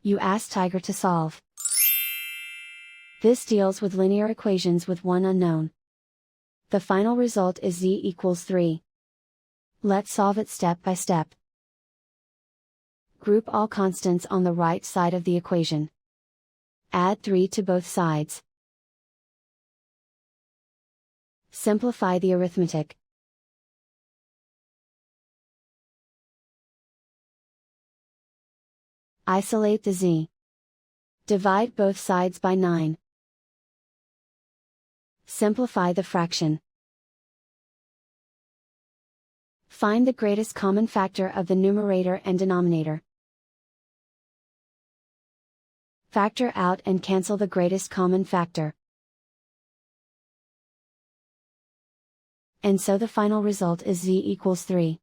You ask Tiger to solve. This deals with linear equations with one unknown. The final result is z equals 3. Let's solve it step by step. Group all constants on the right side of the equation. Add 3 to both sides. Simplify the arithmetic. Isolate the z. Divide both sides by 9. Simplify the fraction. Find the greatest common factor of the numerator and denominator. Factor out and cancel the greatest common factor. And so the final result is z equals 3.